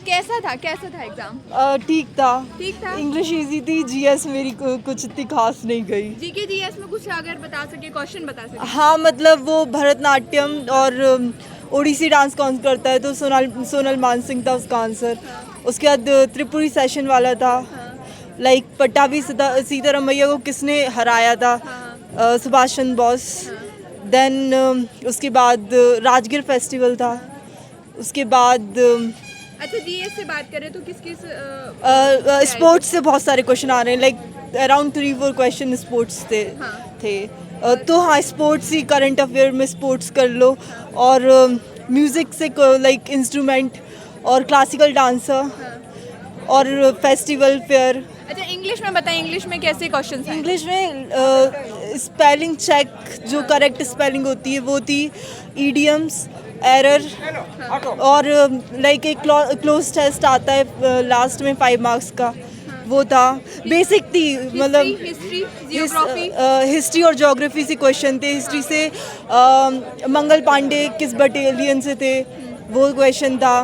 कैसा था एग्जाम? ठीक था। ठीक था। इंग्लिश इजी थी, जीएस मेरी कुछ इतनी खास नहीं गई। जीके जीएस में कुछ अगर बता सके, क्वेश्चन बता सके। हाँ मतलब वो भरतनाट्यम और ओडिसी डांस कौन करता है, तो सोनल मानसिंह था उसका आंसर। उसके बाद त्रिपुरी सेशन वाला था, लाइक पट्टाभी सीतारमैया को किसने हराया था, सुभाष चंद्र बोस। देन उसके बाद राजगीर फेस्टिवल था। उसके बाद अच्छा, जीएस से बात करें तो किस किस स्पोर्ट्स से बहुत सारे क्वेश्चन आ रहे हैं, लाइक अराउंड 3-4 क्वेश्चन स्पोर्ट्स थे। तो हाँ, स्पोर्ट्स ही, करंट अफेयर में स्पोर्ट्स कर लो। और म्यूज़िक से लाइक इंस्ट्रूमेंट और क्लासिकल डांसर और फेस्टिवल फेयर। अच्छा, इंग्लिश में बताएं, इंग्लिश में कैसे क्वेश्चन हैं? इंग्लिश में स्पेलिंग चेक, जो करेक्ट स्पेलिंग होती है वो थी, ईडियम्स, एरर, और लाइक एक क्लोज टेस्ट आता है लास्ट में 5 मार्क्स का, वो था। बेसिक थी, मतलब हिस्ट्री, जियोग्राफी। हिस्ट्री और ज्योग्राफी से क्वेश्चन थे। हिस्ट्री से मंगल पांडे किस बटालियन से थे, वो क्वेश्चन था।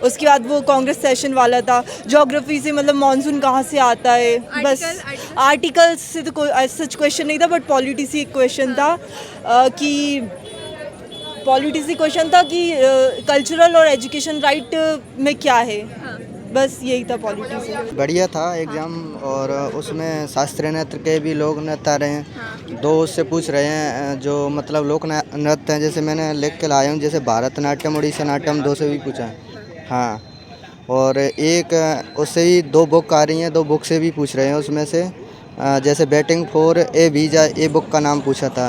उसके बाद वो कांग्रेस सेशन वाला था। ज्योग्राफी से मतलब मानसून कहाँ से आता है, बस आर्टिकल्स से तो कोई सच क्वेश्चन नहीं था, बट पॉलिटी से एक क्वेश्चन था कि कल्चरल और एजुकेशन राइट में क्या है, बस यही था पॉलिटी से। बढ़िया था एग्ज़ाम, और उसमें शास्त्रीय नृत्य के भी लोग नृत्य आ रहे हैं। 2 उससे पूछ रहे हैं जो मतलब लोक नृत्य हैं, जैसे मैंने लिख के लाया हूँ, जैसे भरतनाट्यम, उड़ीसा नाट्यम, 2 से भी पूछा है। हाँ, और एक उससे ही 2 बुक आ रही हैं, 2 बुक से भी पूछ रहे हैं उसमें से। जैसे batting for a visa, a book का नाम पूछा था।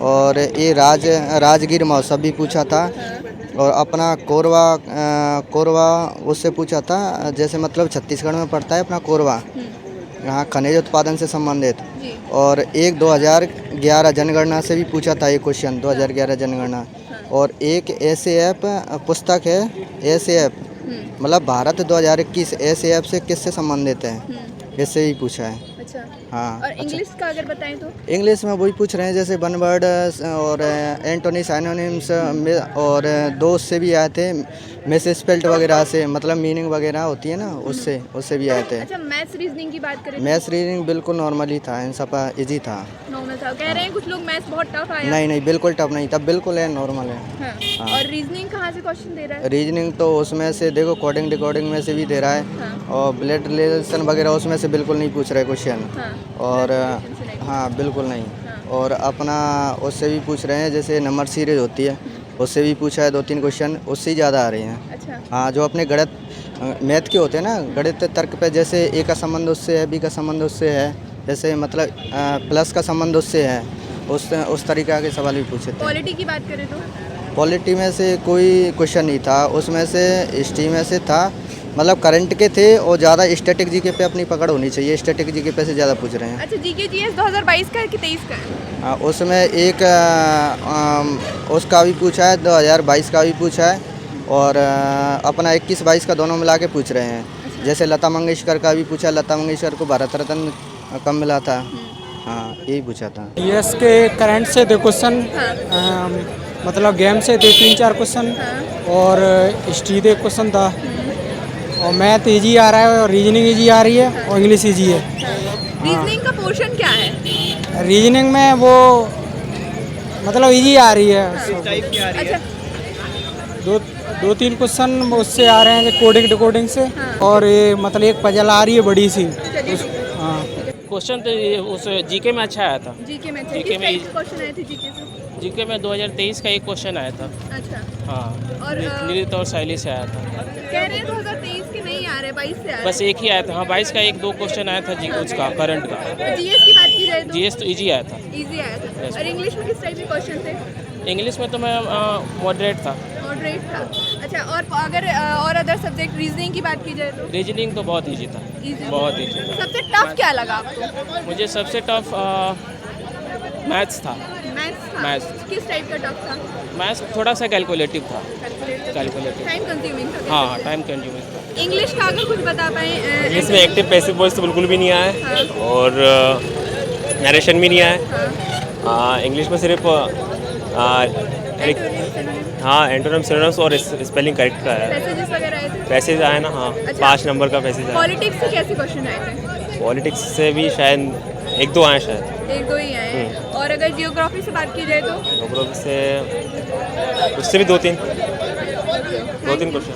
और ये राजगीर महोत्सव भी पूछा था। और अपना कोरवा उससे पूछा था, जैसे मतलब छत्तीसगढ़ में पड़ता है अपना कोरवा, यहाँ खनिज उत्पादन से संबंधित। और एक 2011 जनगणना से भी पूछा था ये क्वेश्चन, 2011 जनगणना। और एक एसएएफ पुस्तक है, एसएएफ मतलब भारत 2021 एसएएफ से किससे संबंधित है, इससे भी पूछा है। अच्छा। हाँ। और इंग्लिश का अगर बताएं तो? इंग्लिश में वही पूछ रहे हैं, जैसे वन वर्ड और एंटोनी साइनोनिम्स और 2 से भी आए थे, मिस स्पेल्ट वगैरह से, मतलब मीनिंग वगैरह होती है ना, उससे भी आए थे। अच्छा, मैथ्स रीजनिंग की बात करें? मैथ्स रीडिंग बिल्कुल नॉर्मल ही था, इन सब इजी था। नॉर्मल था। कह रहे हैं कुछ लोग मैथ्स बहुत टफ आया। नहीं, बिल्कुल टफ नहीं था, बिल्कुल है, नॉर्मल है। हाँ। और रीजनिंग कहाँ से क्वेश्चन दे रहा है? रीजनिंग तो उसमें से देखो, कोडिंग डिकोडिंग में से भी दे रहा है। और ब्लड रिलेशन वगैरह उसमें से बिल्कुल नहीं पूछ रहे क्वेश्चन। और हाँ, बिल्कुल नहीं। और अपना उससे भी पूछ रहे हैं, जैसे नंबर सीरीज होती है, उससे भी पूछा है 2-3 क्वेश्चन, उससे ही ज़्यादा आ रही हैं। अच्छा। हाँ, जो अपने गणित मैथ के होते हैं ना, गणित तर्क पे, जैसे ए का संबंध उससे है, बी का संबंध उससे है, जैसे मतलब प्लस का संबंध उससे है, उस तरीक़ा के सवाल भी पूछे थे। पॉलिटी की बात करें तो? पॉलिटी में से कोई क्वेश्चन नहीं था, उसमें से हिस्ट्री में से था, मतलब करंट के थे। और ज़्यादा स्टैटिक जीके पे अपनी पकड़ होनी चाहिए, स्टैटिक जीके पे से ज़्यादा पूछ रहे हैं। अच्छा, जीके जीएस 2022 का है कि 23 का है? उसमें एक उसका भी पूछा है, 2022 का भी पूछा है। और अपना 21-22 का दोनों मिला के पूछ रहे हैं। जैसे लता मंगेशकर का भी पूछा, लता मंगेशकर को भारत रत्न कब मिला था। हाँ, यही पूछा था। जीएस के करंट से थे क्वेश्चन, मतलब गेम से थे 3-4 क्वेश्चन, और हिस्ट्री दे क्वेश्चन था। और मैथ इजी आ रहा है, और रीजनिंग इजी आ रही है, और इंग्लिश इजी है। रीजनिंग का पोर्शन क्या है? रीजनिंग में वो मतलब इजी आ रही है। अच्छा। 2-3 क्वेश्चन उससे आ रहे हैं, कोडिंग डिकोडिंग से। और ये मतलब एक पजल आ रही है बड़ी सी। हाँ, क्वेश्चन तो उस जीके में अच्छा आया था। जीके में जीके में क्वेश्चन आए थे जीके से? जीके में 2023 का एक क्वेश्चन आया था। अच्छा। हाँ, और नृत्य और शैली से आया था। कह रहे हैं 2023 के नहीं आ रहे, 22 से आ रहे। बस एक ही आया था। हाँ, 22 का 1-2 क्वेश्चन आया था जी, उसका करंट का। जीएस की बात की जाए तो? जीएस तो इजी आया था। इजी आया था। और इंग्लिश में किस टाइप के क्वेश्चन थे? इंग्लिश में तो मैं मॉडरेट था। मॉडरेट था। अच्छा, और अगर और अदर सब्जेक्ट रीजनिंग की बात की जाए तो? रीजनिंग तो बहुत इजी था, बहुत इजी था। सबसे टफ क्या लगा आपको? मुझे सबसे टफ मैथ्स था। मैथ्स किस टाइप का टफ था? मैथ्स थोड़ा सा कैलकुलेटिव था। कैलकुलेटिव। टाइम कंज्यूमिंग था? हाँ, टाइम कंज्यूमिंग था। इंग्लिश का अगर कुछ बता पाएँ? इंग्लिश में एक्टिव पैसिव वॉइस तो बिल्कुल भी नहीं आया है, और नरेशन भी नहीं आया है। इंग्लिश में सिर्फ हाँ, एंटोनिम सिनोनिम्स और स्पेलिंग करेक्ट का है। पैसेजेस वगैरह आए थे? पैसेज आए ना, हाँ अच्छा। 5 नंबर का पैसेज आया। पॉलिटिक्स से कैसे क्वेश्चन आए थे? पॉलिटिक्स से भी शायद 1-2 आए शायद। एक दो ही आए हैं। और अगर जियोग्राफी से बात की जाए तो जियोग्राफी से उससे भी 2-3 क्वेश्चन।